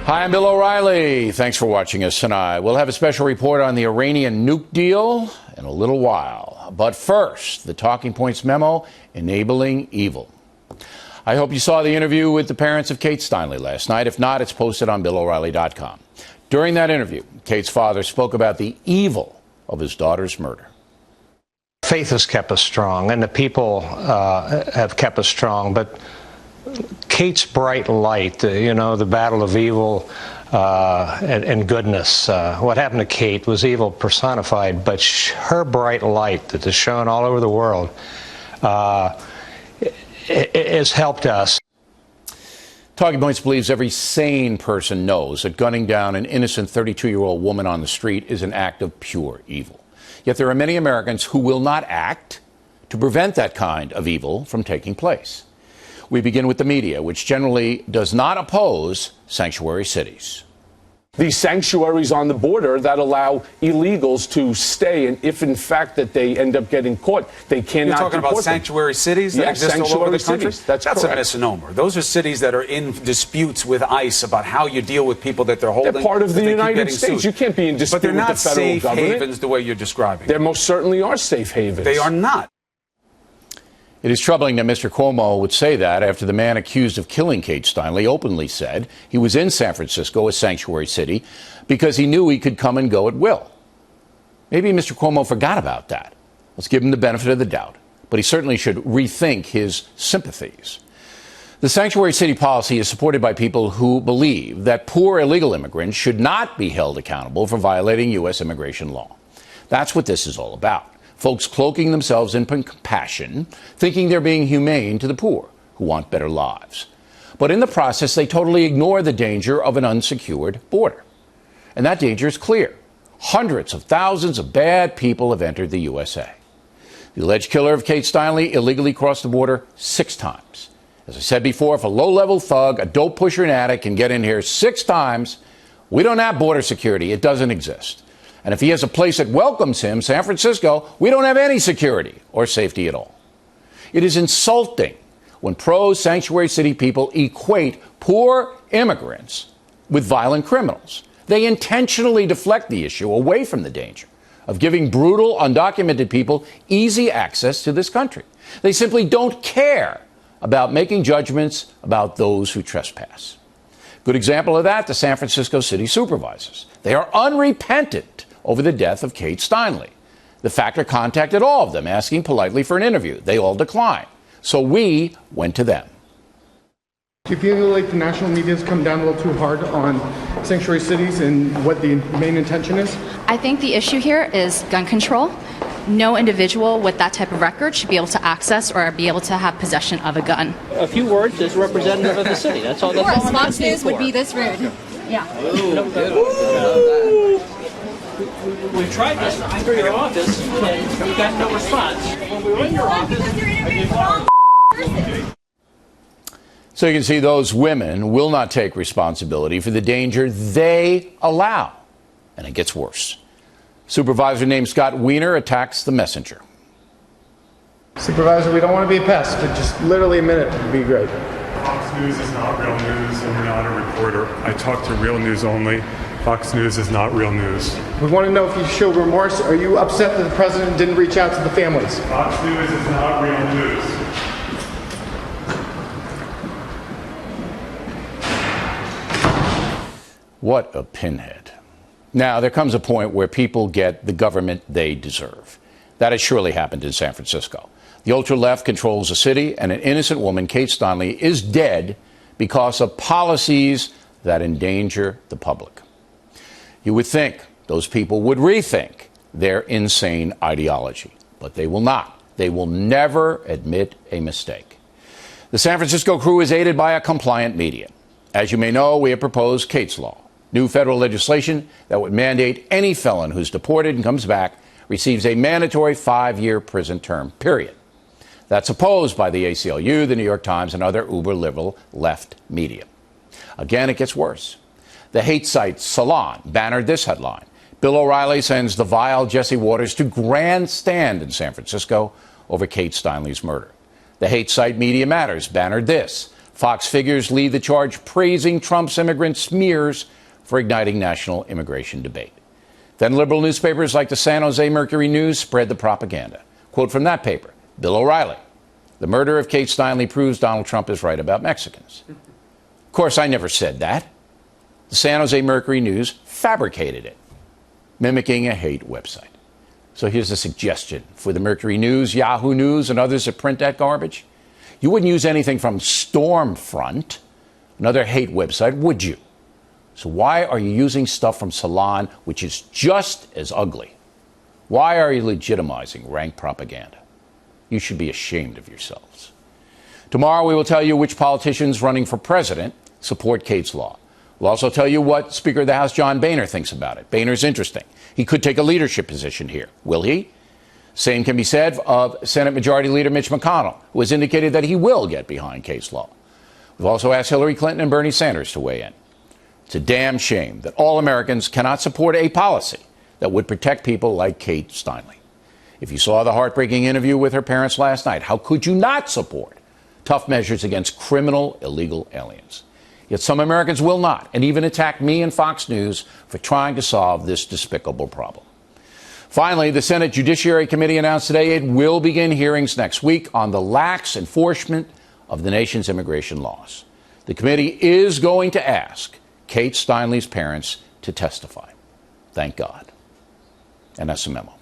Hi, I'm Bill O'Reilly. Thanks for watching us tonight. We'll have a special report on the Iranian nuke deal in a little while. But first, the Talking Points memo, Enabling Evil. I hope you saw the interview with the parents of Kate Steinle last night. If not, it's posted on BillO'Reilly.com. During that interview, Kate's father spoke about the evil of his daughter's murder. Faith has kept us strong, and the people have kept us strong, but Kate's bright light, the battle of evil and goodness. What happened to Kate was evil personified, but her bright light that is shown all over the world has helped us. Talking Points believes every sane person knows that gunning down an innocent 32-year-old woman on the street is an act of pure evil. Yet there are many Americans who will not act to prevent that kind of evil from taking place. We begin with the media, which generally does not oppose sanctuary cities. These sanctuaries on the border that allow illegals to stay, and if in fact that they end up getting caught, they cannot. You're talking about sanctuary cities that exist all over the country? That's a misnomer. Those are cities that are in disputes with ICE about how you deal with people that they're holding. They're part of the United States. You can't be in dispute with the federal government. But they're not safe havens the way you're describing. There most certainly are safe havens. They are not. It is troubling that Mr. Cuomo would say that after the man accused of killing Kate Steinle openly said he was in San Francisco, a sanctuary city, because he knew he could come and go at will. Maybe Mr. Cuomo forgot about that. Let's give him the benefit of the doubt. But he certainly should rethink his sympathies. The sanctuary city policy is supported by people who believe that poor illegal immigrants should not be held accountable for violating U.S. immigration law. That's what this is all about. Folks cloaking themselves in compassion, thinking they're being humane to the poor who want better lives. But in the process, they totally ignore the danger of an unsecured border. And that danger is clear. Hundreds of thousands of bad people have entered the USA. The alleged killer of Kate Steinle illegally crossed the border 6 times. As I said before, if a low-level thug, a dope pusher and addict can get in here 6 times, we don't have border security. It doesn't exist. And if he has a place that welcomes him, San Francisco, we don't have any security or safety at all. It is insulting when pro-sanctuary city people equate poor immigrants with violent criminals. They intentionally deflect the issue away from the danger of giving brutal, undocumented people easy access to this country. They simply don't care about making judgments about those who trespass. Good example of that, the San Francisco city supervisors. They are unrepentant over the death of Kate Steinle. The Factor contacted all of them, asking politely for an interview. They all declined. So we went to them. Do you feel like the national media has come down a little too hard on sanctuary cities and what the main intention is? I think the issue here is gun control. No individual with that type of record should be able to access or be able to have possession of a gun. A few words as representative of the city. That's all. That's all Fox News would be this rude. Yeah. We tried this through your office and we got no response. When we were in your office, So you can see those women will not take responsibility for the danger they allow. And it gets worse. Supervisor named Scott Wiener attacks the messenger. Supervisor, we don't want to be a pest, but just literally a minute would be great. Fox News is not real news, and we're not a reporter. I talk to real news only. Fox News is not real news. We want to know if you show remorse. Are you upset that the president didn't reach out to the families? Fox News is not real news. What a pinhead. Now, there comes a point where people get the government they deserve. That has surely happened in San Francisco. The ultra-left controls the city, and an innocent woman, Kate Steinle, is dead because of policies that endanger the public. You would think those people would rethink their insane ideology, but they will not. They will never admit a mistake. The San Francisco crew is aided by a compliant media. As you may know, we have proposed Kate's Law, new federal legislation that would mandate any felon who's deported and comes back receives a mandatory 5-year prison term, period. That's opposed by the ACLU, the New York Times, and other uber-liberal left media. Again, it gets worse. The hate site Salon bannered this headline. Bill O'Reilly sends the vile Jesse Waters to grandstand in San Francisco over Kate Steinle's murder. The hate site Media Matters bannered this. Fox figures lead the charge praising Trump's immigrant smears for igniting national immigration debate. Then liberal newspapers like the San Jose Mercury News spread the propaganda. Quote from that paper, Bill Oreilly, the murder of Kate Steinle proves Donald Trump is right about Mexicans. Of course, I never said that. The San Jose Mercury News fabricated it, mimicking a hate website. So here's a suggestion for the Mercury News, Yahoo News, and others that print that garbage. You wouldn't use anything from Stormfront, another hate website, would you? So why are you using stuff from Salon, which is just as ugly? Why are you legitimizing rank propaganda? You should be ashamed of yourselves. Tomorrow we will tell you which politicians running for president support Kate's law. We'll also tell you what Speaker of the House John Boehner thinks about it. Boehner's interesting. He could take a leadership position here. Will he? Same can be said of Senate Majority Leader Mitch McConnell, who has indicated that he will get behind Kate's law. We've also asked Hillary Clinton and Bernie Sanders to weigh in. It's a damn shame that all Americans cannot support a policy that would protect people like Kate Steinle. If you saw the heartbreaking interview with her parents last night, how could you not support tough measures against criminal illegal aliens? Yet some Americans will not, and even attack me and Fox News for trying to solve this despicable problem. Finally, the Senate Judiciary Committee announced today it will begin hearings next week on the lax enforcement of the nation's immigration laws. The committee is going to ask Kate Steinle's parents to testify. Thank God. And that's a memo.